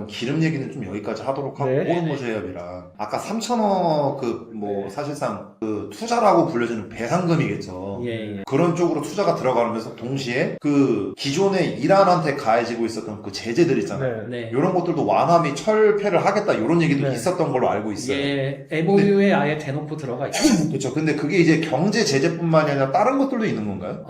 그럼 기름 얘기는 좀 여기까지 하도록 하고 네. 호르무즈 해협이랑 아까 3천억 네. 사실상 그 투자라고 불려지는 배상금이겠죠. 예. 그런 쪽으로 투자가 들어가면서 동시에 그 기존에 이란한테 가해지고 있었던 그 제재들 있잖아요. 네. 네. 이런 것들도 완화미 철폐를 하겠다 이런 얘기도 네. 있었던 걸로 알고 있어요. 예, MOU에 아예 대놓고 들어가 있죠. 그렇죠. 근데 그게 이제 경제 제재뿐만이 아니라 다른 것들도 있는 건가요?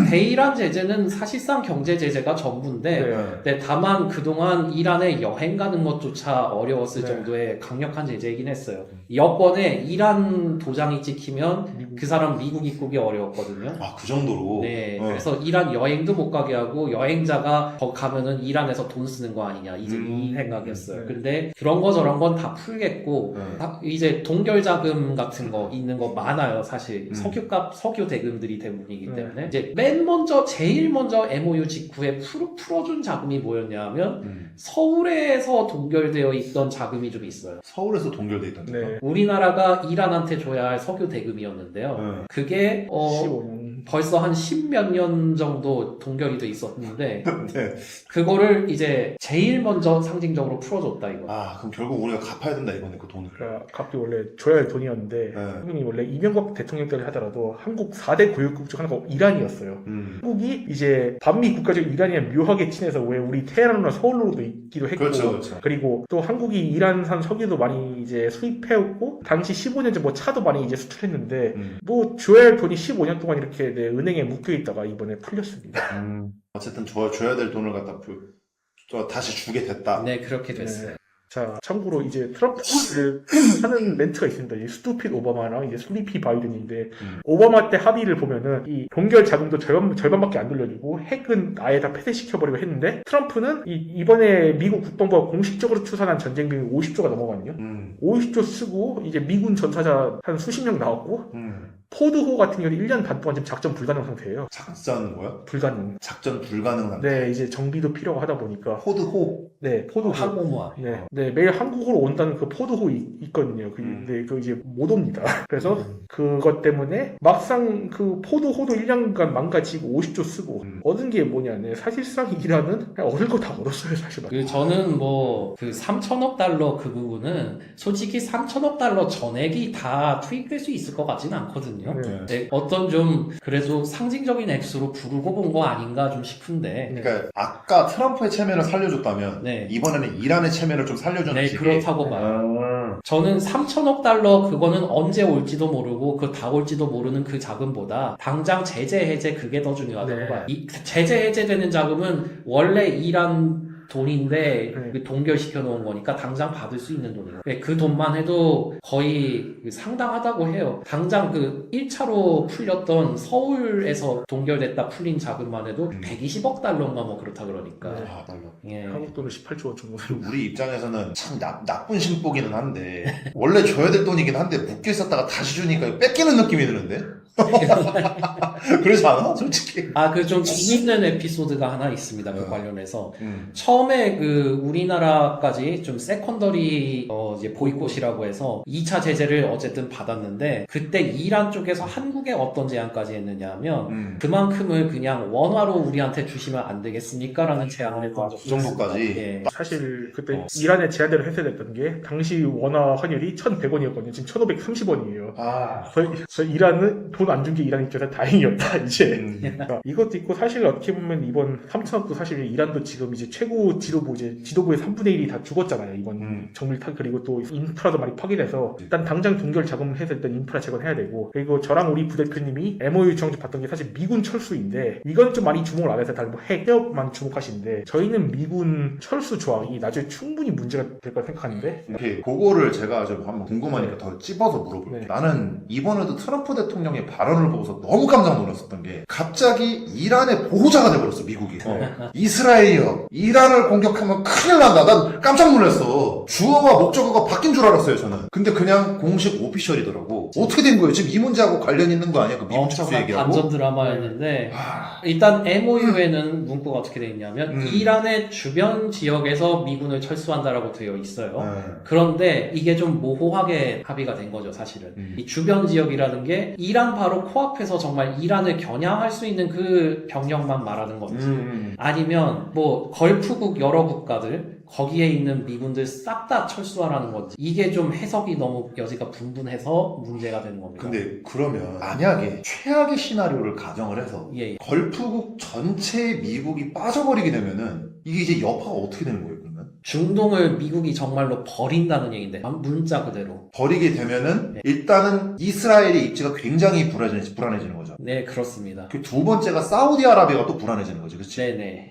대이란 제재는 사실상 경제 제재가 전부인데, 네. 네, 다만 그동안 이란에 여행 가는 것조차 어려웠을 네. 정도의 강력한 제재이긴 했어요. 여권에 이란 도장이 찍히면 그 사람 미국 입국이 어려웠거든요. 아, 그 정도로? 네, 그래서 이란 여행도 못 가게 하고 여행자가 거 가면은 이란에서 돈 쓰는 거 아니냐 이제 이 생각이었어요. 네. 근데 그런 거 저런 건 다 풀겠고 네. 이제 동결 자금 같은 거 있는 거 많아요. 사실 석유값 석유 대금들이 대부분이기 네. 때문에 이제 제일 먼저 MOU 직후에 풀어준 자금이 뭐였냐면 서울에서 동결되어 있던 자금이 좀 있어요. 서울에서 동결돼 있던데요? 네. 우리나라가 이란한테 줘야 할 석유 대금이었는데요. 네. 그게 15년. 벌써 한 10몇 년 정도 동결이 돼 있었는데 네. 그거를 이제 제일 먼저 상징적으로 풀어줬다 이거. 아, 그럼 결국 우리가 갚아야 된다 이거네, 그 돈을. 그러니까 값이 원래 줘야 할 돈이었는데 네. 한국이 원래 이명박 대통령 때를 하더라도 한국 4대 고유국 중 하나가 이란이었어요. 한국이 이제 반미 국가적 이란이랑 묘하게 친해서 왜 우리 테헤란이나 서울로도 있기도 했고 그렇죠. 그리고 또 한국이 이란산 석유도 많이 이제 수입해오고 당시 15년 전 뭐 차도 많이 이제 수출했는데 뭐 줘야 할 돈이 15년 동안 이렇게 내 은행에 묶여 있다가 이번에 풀렸습니다. 어쨌든 줘야 될 돈을 갖다 다시 주게 됐다. 네, 그렇게 됐어요. 네. 자, 참고로 이제 트럼프를 하는 멘트가 있습니다. 이 스투핏 오바마랑 이제 슬리피 바이든인데, 오바마 때 합의를 보면은 이 동결 자금도 절반밖에 안 돌려주고 핵은 아예 다 폐쇄시켜버리고 했는데, 트럼프는 이번에 미국 국방부가 공식적으로 추산한 전쟁비는 50조가 넘어가거든요. 50조 쓰고 이제 미군 전사자 한 수십 명 나왔고, 포드호 같은 경우는 1년 반 동안 지금 작전 불가능 상태예요. 작전 뭐야? 불가능. 작전 불가능 상태. 네, 이제 정비도 필요가 하다 보니까. 포드호. 네, 포드호. 항공모함. 네, 매일 한국으로 온다는 그 포드호 있거든요. 근데 그 이제 못 옵니다. 그래서 그것 때문에 막상 그 포드호도 1년간 망가지고 50조 쓰고 얻은 게 뭐냐면 사실상 이란은 그냥 얻을 거 다 얻었어요, 사실. 저는 뭐 그 3천억 달러 그 부분은 솔직히 3천억 달러 전액이 다 투입될 수 있을 것 같지는 않거든요. 네, 어떤 좀 그래도 상징적인 액수로 부르고 본 거 아닌가 좀 싶은데. 그러니까 아까 트럼프의 체면을 살려줬다면 네. 이번에는 이란의 체면을 좀 살려주는 네, 식의 그렇다고 봐요. 저는 3천억 달러 그거는 언제 올지도 모르고 그 다 올지도 모르는 그 자금보다 당장 제재 해제 그게 더 중요하다고 네. 봐요. 제재 해제되는 자금은 원래 이란 돈인데 그 동결시켜 놓은 거니까 당장 받을 수 있는 돈이에요. 그 돈만 해도 거의 상당하다고 해요. 당장 그 1차로 풀렸던 서울에서 동결됐다 풀린 자금만 해도 120억 달러인가 뭐 그렇다 그러니까. 아, 달러. 예. 한국 돈으로 18조 원 정도. 우리 입장에서는 참 나쁜 심보기는 한데 원래 줘야 될 돈이긴 한데 묶여 있었다가 다시 주니까 뺏기는 느낌이 드는데? 그러지 않아? 솔직히. 그 좀 재밌는 에피소드가 하나 있습니다. 그 관련해서. 처음에 그 우리나라까지 좀 세컨더리 이제 보이콧이라고 해서 2차 제재를 어쨌든 받았는데 그때 이란 쪽에서 한국에 어떤 제안까지 했느냐 하면 그만큼을 그냥 원화로 우리한테 주시면 안 되겠습니까? 라는 제안을 했던 적이 그 정도까지? 있습니다. 예. 사실 그때 이란의 제안대로 해서 됐던 게 당시 원화 환율이 1,100원이었거든요. 지금 1,530원이에요. 그래서 이란은 돈 안 준 게 이란 입장에서 다행이었다 이제. 그러니까 이것도 있고 사실 어떻게 보면 이번 3천억도 사실 이란도 지금 이제 최고 지도부의 3분의 1이 다 죽었잖아요. 이번 정밀 그리고 또 인프라도 많이 파괴돼서 일단 당장 동결 자금을 해서 일단 인프라 재건해야 되고 그리고 저랑 우리 부대표님이 MOU 지원주 봤던 게 사실 미군 철수인데 이건 좀 많이 주목을 안 해서 다들 뭐 해협만 주목하시는데 저희는 미군 철수 조항이 나중에 충분히 문제가 될 거라 생각하는데 오케이. 그거를 제가 좀 한번 궁금하니까 더 찝어서 물어볼게요. 네. 나는 이번에도 트럼프 대통령의 발언을 보고서 너무 깜짝 놀랐었던 게 갑자기 이란의 보호자가 돼버렸어, 미국이. 이스라엘이요. 이란을 공격하면 큰일 난다. 난 깜짝 놀랐어. 주어와 목적어가 바뀐 줄 알았어요, 저는. 근데 그냥 공식 오피셜이더라고. 어떻게 된 거예요? 지금 이 문제하고 관련 있는 거 아니야? 그 미국 측수 엄청난 얘기하고? 반전 드라마였는데 일단 MOU에는 문구가 어떻게 되어 있냐면 이란의 주변 지역에서 미군을 철수한다라고 되어 있어요. 그런데 이게 좀 모호하게 합의가 된 거죠, 사실은. 이 주변 지역이라는 게 이란 바로 코앞에서 정말 이란을 겨냥할 수 있는 그 병력만 말하는 건지 아니면 뭐 걸프국 여러 국가들 거기에 있는 미군들 싹 다 철수하라는 건지 이게 좀 해석이 너무 여지가 분분해서 문제가 되는 겁니다. 근데 그러면 만약에 최악의 시나리오를 가정을 해서 예, 예. 걸프국 전체에 미국이 빠져버리게 되면은 이게 이제 여파가 어떻게 되는 거예요, 그러면? 중동을 미국이 정말로 버린다는 얘기인데 문자 그대로. 버리게 되면은 네. 일단은 이스라엘의 입지가 굉장히 불안해지는 거죠. 네, 그렇습니다. 그 두 번째가 사우디아라비아가 또 불안해지는 거지, 그치? 네네.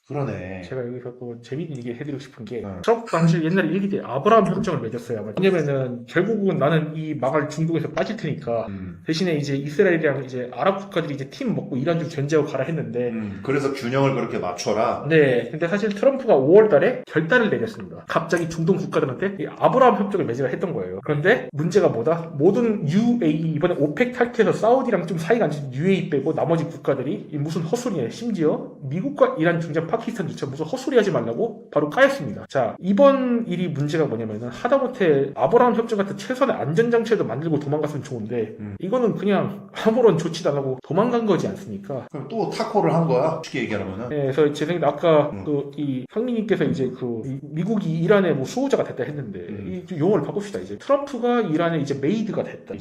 그러네. 제가 여기서 또 재밌는 얘기 해드리고 싶은 게 어. 트럼프 당시 옛날에 일기 때 아브라함 협정을 맺었어요. 아마. 왜냐면은 결국은 나는 이 망할 중동에서 빠질 테니까 대신에 이제 이스라엘이랑 이제 아랍 국가들이 이제 팀 먹고 이란 좀 견제하고 가라 했는데 그래서 균형을 그렇게 맞춰라. 네. 근데 사실 트럼프가 5월달에 결단을 내렸습니다. 갑자기 중동 국가들한테 이 아브라함 협정을 맺으라 했던 거예요. 그런데 문제가 뭐다? 모든 UAE 이번에 오펙 탈퇴해서 사우디랑 좀 사이가 안 좋은 UAE 빼고 나머지 국가들이 이 무슨 헛소리냐. 심지어 미국과 이란 중재 파키스탄조차 무슨 헛소리 하지 말라고 바로 까였습니다. 자, 이번 일이 문제가 뭐냐면은 하다못해 아브라함 협정 같은 최선의 안전장치도 만들고 도망갔으면 좋은데 이거는 그냥 아무런 조치도 안 하고 도망간 거지 않습니까? 그럼 또 타코를 한 거야? 쉽게 얘기하면은. 네, 그래서 제 생각에 아까 이 상민님께서 이제 이 미국이 이란의 뭐 수호자가 됐다 했는데 이 용어를 바꿉시다. 이제 트럼프가 이란의 이제 메이드가 됐다.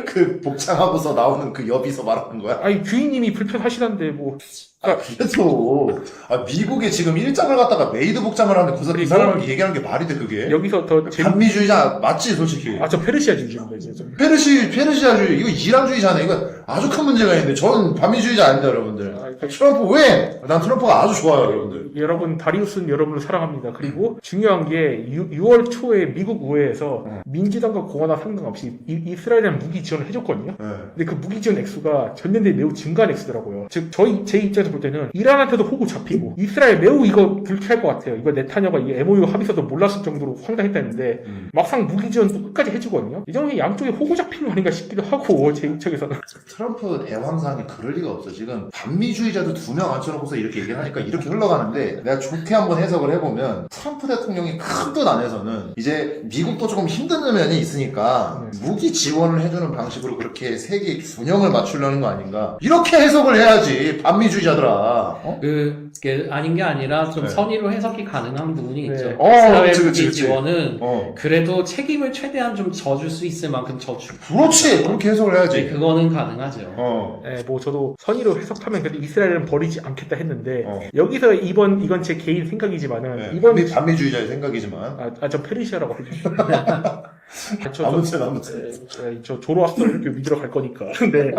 그 복장하고서 나오는 그 여비서 말하는 거야? 아니 주인님이 불편하시던데 뭐 그래도 미국에 지금 일장을 갖다가 메이드 복장을 하는데 거기서 그 사람을 얘기하는 게 말이 돼 그게? 여기서 더 반미주의자 맞지 솔직히? 저 페르시아주의자입니다 이제 좀. 페르시아주의 이거 이란주의잖아요. 이거 아주 큰 문제가 있는데 전 반미주의자 아닙니다 여러분들. 트럼프 왜? 난 트럼프가 아주 좋아요 여러분들. 여러분 다리우스는 여러분을 사랑합니다. 그리고 중요한 게 6월 초에 미국 의회에서 민주당과 공화당 상관없이 이스라엘에 무기 지원을 해줬거든요. 근데 그 무기 지원 액수가 전년대에 매우 증가한 액수더라고요. 즉 제 입장에서 볼 때는 이란한테도 호구 잡히고 이스라엘 매우 이거 불쾌할 것 같아요. 이거 네타냐가 이 MOU 합의서도 몰랐을 정도로 황당했다는데 막상 무기 지원도 끝까지 해주거든요. 이 정도면 양쪽에 호구 잡히는 거 아닌가 싶기도 하고 제 입장에서는. 트럼프 대왕상이 그럴 리가 없어. 지금 반미주의자도 2명 앉혀놓고서 이렇게 얘기를 하니까 이렇게 흘러가는데 내가 좋게 한번 해석을 해보면 트럼프 대통령이 큰 뜻 안에서는 이제 미국도 조금 힘든 면이 있으니까 무기 지원을 해주는 방식으로 그렇게 세계 균형을 맞추려는 거 아닌가 이렇게 해석을 해야지 반미주의자들아. 그게 아닌 게 아니라 좀 네. 선의로 해석이 가능한 부분이 네. 있죠. 그치, 이스라엘 그치. 무기 지원은 어. 그래도 책임을 최대한 좀 져줄 수 있을 만큼 져주고. 그렇지 그렇게 해석을 해야지. 네, 그거는 가능하죠. 네, 뭐 저도 선의로 해석하면 그래도 이스라엘은 버리지 않겠다 했는데 어. 여기서 이건 제 개인 생각이지만은 네, 이번 반미주의자의 생각이지만. 저 페르시아라고 해주세요. 저 조로아스터를 이렇게 믿으러 갈 거니까. 근데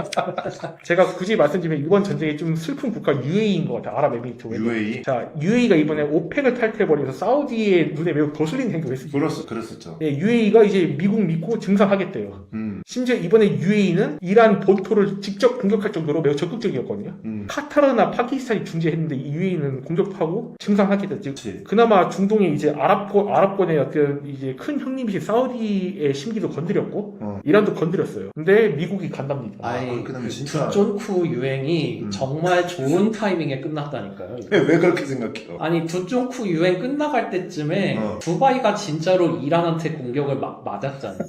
제가 굳이 말씀드리면 이번 전쟁이 좀 슬픈 국가 UAE인 것 같아요. 아랍에미리트. UAE. 자, UAE가 이번에 오펙을 탈퇴해버리면서 사우디의 눈에 매우 거슬리는 행동을 했습니다. 그랬었죠. 네, UAE가 이제 미국 믿고 증상하겠대요. 심지어 이번에 UAE는 이란 본토를 직접 공격할 정도로 매우 적극적이었거든요. 카타르나 파키스탄이 중재했는데 이 UAE는 공격하고 증상하겠다. 즉, 그치. 그나마 중동에 이제 아랍권의 어떤 이제 큰 형님이신 사우디의 심기도 건드렸고, 이란도 건드렸어요. 근데 미국이 간답니다. 아니, 그다음에 진짜 두존쿠 유행이 정말 좋은 타이밍에 끝났다니까요. 왜 그렇게 생각해요? 아니, 두존쿠 유행 끝나갈 때쯤에 두바이가 진짜로 이란한테 공격을 맞았잖아요.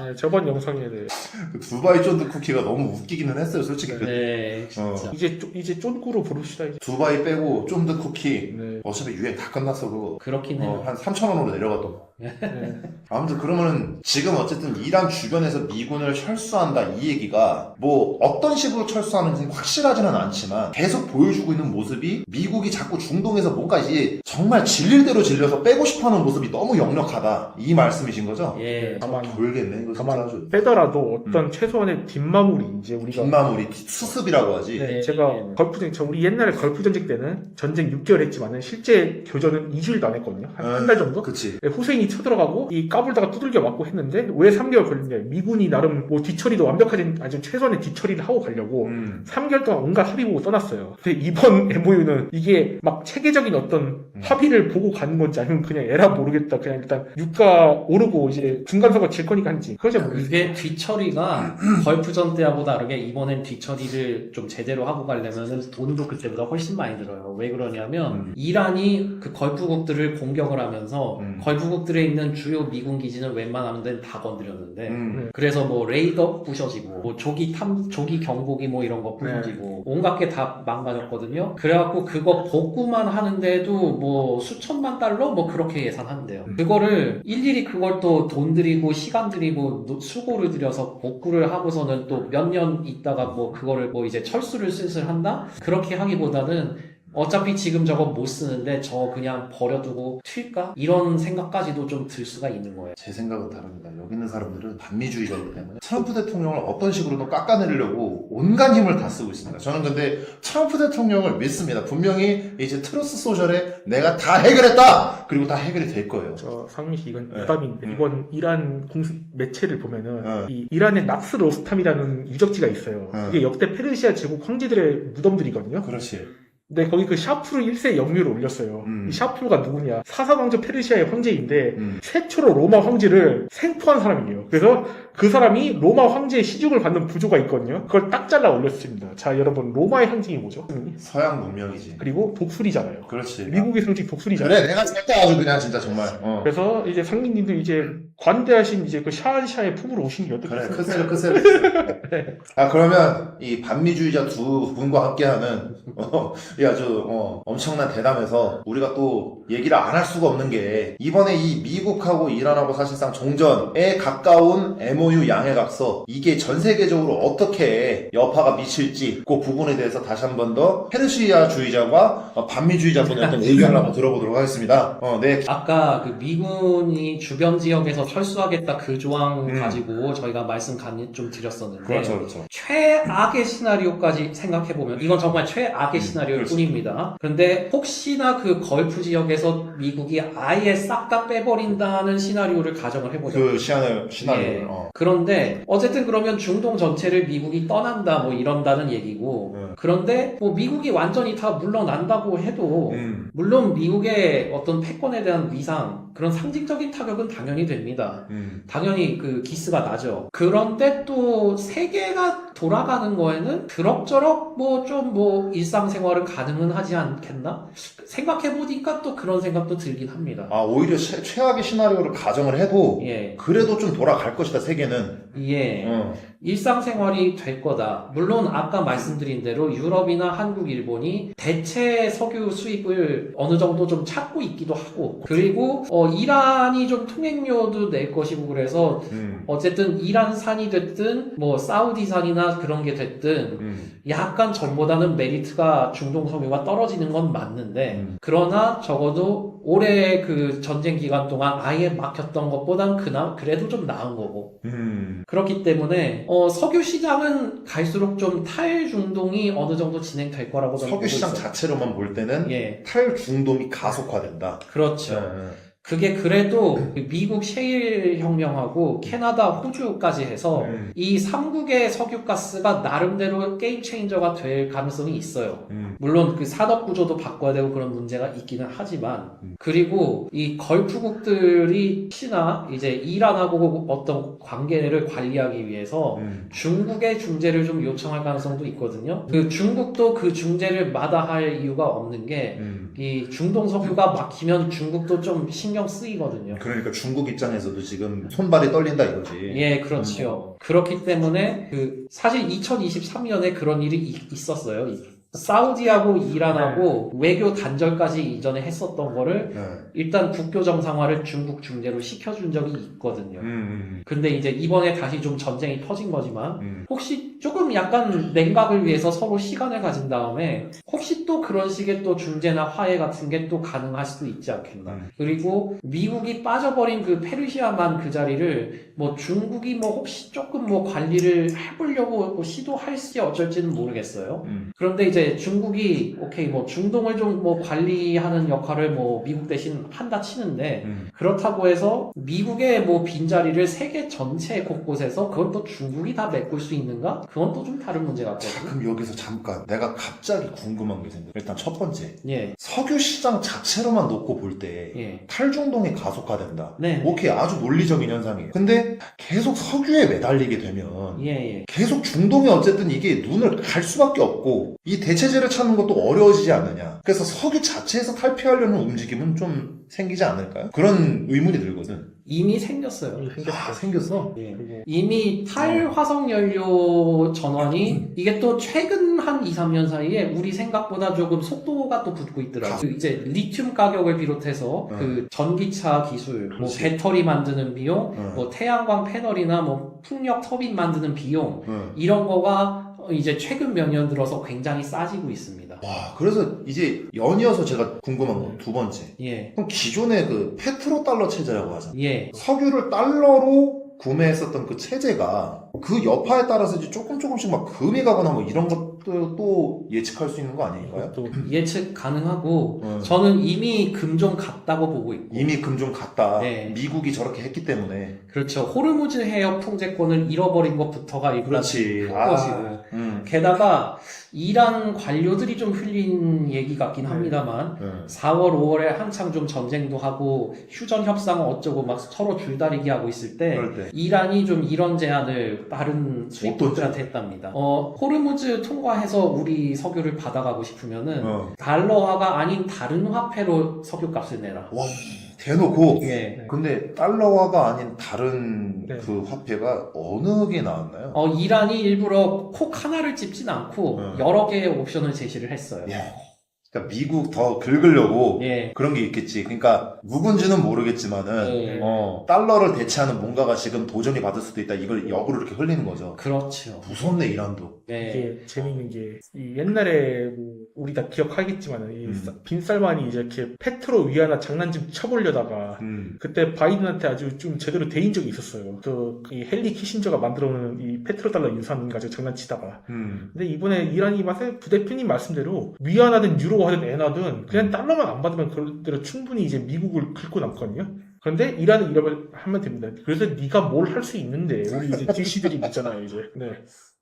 네, 저번 영상에 대해 그 두바이 쫀드 쿠키가 너무 웃기기는 했어요, 솔직히. 네, 진짜. 이제 쫀꾸로 부릅시다. 이제. 두바이 빼고 쫀드 쿠키. 네. 어차피 유행 다 끝났어, 그거. 그렇긴 해요. 한 3,000원으로 내려가던 거. 네. 아무튼 그러면은 지금 어쨌든 이란 주변에서 미군을 철수한다 이 얘기가 뭐 어떤 식으로 철수하는지 확실하지는 않지만 계속 보여주고 있는 모습이 미국이 자꾸 중동에서 뭔가 이제 정말 질릴 대로 질려서 빼고 싶어하는 모습이 너무 역력하다 이 말씀이신 거죠? 예. 다만 돌겠네 이거 진짜 아주. 빼더라도 어떤 최소한의 뒷마무리 이제 우리가 뒷마무리 수습이라고 하지. 네, 제가 걸프전쟁, 우리 옛날에 걸프전쟁 때는 전쟁 6개월 했지만은 실제 교전은 2주일도 안 했거든요. 한 달 정도? 그치. 네, 후세인이 쳐들어가고 이 까불다가 두들겨 맞고 했는데 왜 3개월 걸렸냐? 미군이 나름 뭐 뒤처리도 완벽하지 아주 최소한의 뒤처리를 하고 가려고 3개월 동안 온갖 합의 보고 떠났어요. 근데 이번 MOU는 이게 막 체계적인 어떤 합의를 보고 가는 건지 아니면 그냥 에라 모르겠다. 그냥 일단 유가 오르고 이제 중간선거 질 거니까 한지. 그러지 모르겠어요. 이게 뒤처리가 걸프전 때하고 다르게 이번엔 뒤처리를 좀 제대로 하고 가려면은 돈도 그때보다 훨씬 많이 들어요. 왜 그러냐면 이란 이란이 그 걸프국들을 공격을 하면서 걸프국들에 있는 주요 미군 기지는 웬만하면 데는 다 건드렸는데 그래서 뭐 레이더 부셔지고 뭐 조기 경보기 뭐 이런 거 부셔지고 온갖 게 다 망가졌거든요. 그래갖고 그거 복구만 하는데도 뭐 수천만 달러 뭐 그렇게 예산한대요. 그거를 일일이 그걸 또 돈 들이고 시간 들이고 수고를 들여서 복구를 하고서는 또 몇 년 있다가 뭐 그거를 뭐 이제 철수를 슬슬 한다? 그렇게 하기보다는 어차피 지금 저거 못 쓰는데 저 그냥 버려두고 튈까? 이런 생각까지도 좀 들 수가 있는 거예요. 제 생각은 다릅니다. 여기 있는 사람들은 반미주의자이기 때문에 트럼프 대통령을 어떤 식으로든 깎아내리려고 온갖 힘을 다 쓰고 있습니다. 저는 근데 트럼프 대통령을 믿습니다. 분명히 이제 트루스 소셜에 내가 다 해결했다! 그리고 다 해결이 될 거예요. 상민 씨 이건 유감인데 이번 이란 공식 매체를 보면은 이 이란의 낙스 로스탐이라는 유적지가 있어요. 이게 역대 페르시아 제국 황제들의 무덤들이거든요. 그렇지. 근데 거기 그 샤프를 1세 영유를 올렸어요. 이 샤프가 누구냐? 사사왕조 페르시아의 황제인데 최초로 로마 황제를 생포한 사람이에요. 그래서 그 사람이 로마 황제의 시중을 받는 부조가 있거든요. 그걸 딱 잘라 올렸습니다. 자, 여러분 로마의 상징이 뭐죠? 서양 문명이지. 그리고 독수리잖아요. 그렇지. 미국의 상징 독수리잖아요. 그래, 내가 살때 아주 그냥 진짜 정말. 그래서 이제 상민님도 이제 관대하신 이제 그 샤한샤의 품으로 오신 게 어떻겠어요? 그래, 크세를. 네. 그러면 이 반미주의자 두 분과 함께하는 이 아주 엄청난 대담에서 우리가 또 얘기를 안 할 수가 없는 게 이번에 이 미국하고 이란하고 사실상 종전에 가까운 MOU 양해각서 이게 전 세계적으로 어떻게 여파가 미칠지 그 부분에 대해서 다시 한 번 더 페르시아주의자와 반미주의자분의 어떤 의견을 한번 들어보도록 하겠습니다. 네. 아까 그 미군이 주변 지역에서 철수하겠다 그 조항 가지고 저희가 말씀 좀 드렸었는데 그렇죠. 최악의 시나리오까지 생각해보면 이건 정말 최악의 시나리오일 뿐입니다. 그런데 혹시나 그 걸프 지역에서 미국이 아예 싹 다 빼버린다는 시나리오를 가정을 해보죠. 그 시나리오. 예. 그런데 어쨌든 그러면 중동 전체를 미국이 떠난다 뭐 이런다는 얘기고 그런데 뭐 미국이 완전히 다 물러난다고 해도 물론 미국의 어떤 패권에 대한 위상 그런 상징적인 타격은 당연히 됩니다. 당연히 그 기스가 나죠. 그런데 또 세계가 돌아가는 거에는 그럭저럭 뭐 좀 뭐 일상생활은 가능은 하지 않겠나? 생각해보니까 또 그런 생각도 들긴 합니다. 오히려 최악의 시나리오를 가정을 해도 그래도 좀 돌아갈 것이다, 세계는. 일상생활이 될 거다. 물론 아까 말씀드린 대로 유럽이나 한국, 일본이 대체 석유 수입을 어느 정도 좀 찾고 있기도 하고 그리고 이란이 좀 통행료도 낼 것이고 그래서 어쨌든 이란산이 됐든 뭐 사우디산이나 그런 게 됐든 약간 전보다는 메리트가 중동 석유가 떨어지는 건 맞는데 그러나 적어도 올해 그 전쟁 기간 동안 아예 막혔던 것보단 그래도 좀 나은 거고 그렇기 때문에 석유 시장은 갈수록 좀 탈중동이 어느 정도 진행될 거라고 저는 석유 시장 자체로만 볼 때는 탈중동이 가속화된다. 그렇죠. 그게 그래도 미국 셰일 혁명하고 캐나다, 호주까지 해서 이 3국의 석유가스가 나름대로 게임 체인저가 될 가능성이 있어요. 물론 그 산업 구조도 바꿔야 되고 그런 문제가 있기는 하지만 그리고 이 걸프국들이 혹시나 이제 이란하고 어떤 관계를 관리하기 위해서 중국의 중재를 좀 요청할 가능성도 있거든요. 그 중국도 그 중재를 마다할 이유가 없는 게 이 중동 석유가 막히면 중국도 좀 신경 쓰이거든요. 그러니까 중국 입장에서도 지금 손발이 떨린다 이거지. 예, 그렇지요. 그렇기 때문에 사실 2023년에 그런 일이 있었어요. 사우디하고 이란하고 외교 단절까지 이전에 했었던 거를 일단 국교 정상화를 중국 중재로 시켜준 적이 있거든요. 근데 이제 이번에 다시 좀 전쟁이 터진 거지만 혹시 조금 약간 냉각을 위해서 서로 시간을 가진 다음에 혹시 또 그런 식의 또 중재나 화해 같은 게 또 가능할 수도 있지 않겠나. 그리고 미국이 빠져버린 그 페르시아만 그 자리를 뭐 중국이 뭐 혹시 조금 뭐 관리를 해보려고 뭐 시도할지 어쩔지는 모르겠어요. 그런데 이제 중국이 오케이 뭐 중동을 좀 뭐 관리하는 역할을 뭐 미국 대신 한다 치는데 그렇다고 해서 미국의 뭐 빈자리를 세계 전체 곳곳에서 그걸 또 중국이 다 메꿀 수 있는가? 그건 또 좀 다른 문제 같거든요. 그럼 여기서 잠깐 내가 갑자기 궁금한 게 생겨. 일단 첫 번째 예. 석유 시장 자체로만 놓고 볼 때 탈중동이 가속화된다. 네. 오케이, 아주 논리적인 현상이에요. 근데 계속 석유에 매달리게 되면 계속 중동이 어쨌든 이게 눈을 갈 수밖에 없고 이 대체제를 찾는 것도 어려워지지 않느냐. 그래서 석유 자체에서 탈피하려는 움직임은 좀 생기지 않을까요? 그런 의문이 들거든. 이미 생겼어요. 생겼어? 예. 이미 탈화석 연료 전환이 이게 또 최근 한 2, 3년 사이에 우리 생각보다 조금 속도가 또 붙고 있더라고요. 이제 리튬 가격을 비롯해서 그 전기차 기술, 뭐 그렇지. 배터리 만드는 비용, 뭐 태양광 패널이나 뭐 풍력 터빈 만드는 비용 이런 거가 이제 최근 몇 년 들어서 굉장히 싸지고 있습니다. 와, 그래서 이제 연이어서 제가 궁금한 건 두 번째. 예. 그럼 기존의 그 페트로달러 체제라고 하잖아. 예. 석유를 달러로 구매했었던 그 체제가 그 여파에 따라서 이제 조금씩 막 금이 가거나 뭐 이런 것도 또 예측할 수 있는 거 아닌가요? 또 예측 가능하고 저는 이미 금종 갔다고 보고 있고 이미 금 좀 갔다. 네. 미국이 저렇게 했기 때문에. 그렇죠. 호르무즈 해협 통제권을 잃어버린 것부터가 일단 그렇지. 큰 것이고 게다가 이란 관료들이 좀 흘린 얘기 같긴 합니다만 4월, 5월에 한창 좀 전쟁도 하고 휴전 협상 어쩌고 막 서로 줄다리기 하고 있을 때 그럴 때. 이란이 좀 이런 제안을 다른 수입국들한테 했답니다. 호르무즈 통과해서 우리 석유를 받아가고 싶으면은 달러화가 아닌 다른 화폐로 석유값을 내라. 와, 대놓고. 예. 근데 달러화가 아닌 다른 네. 그 화폐가 어느 게 나왔나요? 이란이 일부러 콕 하나를 찝진 않고 여러 개의 옵션을 제시를 했어요. 야, 그러니까 미국 더 긁으려고 예. 그런 게 있겠지. 그러니까 누군지는 모르겠지만은 예. 달러를 대체하는 뭔가가 지금 도전이 받을 수도 있다. 이걸 역으로 이렇게 흘리는 거죠. 그렇죠. 무섭네 이란도. 네. 이게 재밌는 게, 이 옛날에, 뭐 우리 다 기억하겠지만은, 이 빈살만이 이제 이렇게 페트로 위안화 장난좀 쳐보려다가, 그때 바이든한테 아주 좀 제대로 대인 적이 있었어요. 이 헨리 키신저가 만들어놓은 이 페트로달러 유산 가지고 장난치다가. 근데 이번에 이란이 부대표님 말씀대로 위안화든 유로화든 엔화든 그냥 달러만 안 받으면 그대로 충분히 이제 미국을 긁고 남거든요. 그런데 이란은 이러면 하면 됩니다. 그래서 네가 뭘 할 수 있는데 우리 이제 DC들이 있잖아요, 이제. 네.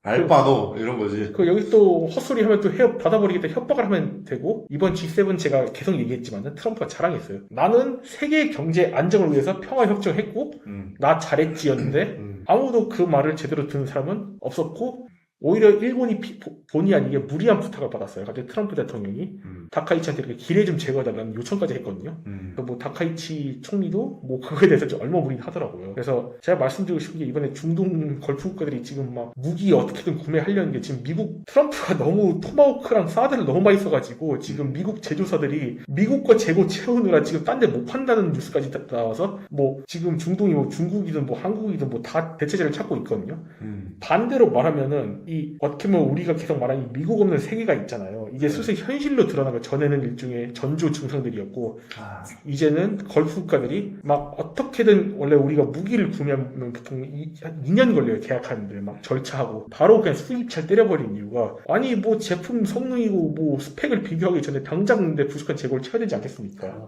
알바노 이런 거지. 여기 또 헛소리 하면 또 받아버리겠다 협박을 하면 되고, 이번 G7 제가 계속 얘기했지만 트럼프가 자랑했어요. 나는 세계 경제 안정을 위해서 평화 협정했고 나 잘했지였는데 아무도 그 말을 제대로 듣는 사람은 없었고, 오히려 일본이 본의 아니게 무리한 부탁을 받았어요. 갑자기 트럼프 대통령이 다카이치한테 이렇게 기뢰 좀 제거해달라는 요청까지 했거든요. 그래서 뭐 다카이치 총리도 뭐 그거에 대해서 좀 얼마무리는 하더라고요. 그래서 제가 말씀드리고 싶은 게, 이번에 중동 걸프 국가들이 지금 막 무기 어떻게든 구매하려는 게, 지금 미국 트럼프가 너무 토마호크랑 사드를 너무 많이 써가지고 지금 미국 제조사들이 미국 거 재고 채우느라 지금 딴 데 못 판다는 뉴스까지 나와서, 뭐 지금 중동이 뭐 중국이든 뭐 한국이든 뭐 다 대체제를 찾고 있거든요. 반대로 말하면은 어떻게 보면 우리가 계속 말하는 이 미국 없는 세계가 있잖아요. 이게 슬슬 현실로 드러나고, 전에는 일종의 전조 증상들이었고, 이제는 걸프 국가들이 막 어떻게든, 원래 우리가 무기를 구매하면 보통 한 2년 걸려요, 계약하는데. 막 절차하고 바로 그냥 수입차를 때려버린 이유가, 아니 뭐 제품 성능이고 뭐 스펙을 비교하기 전에 당장 내 부족한 재고를 채워야 되지 않겠습니까?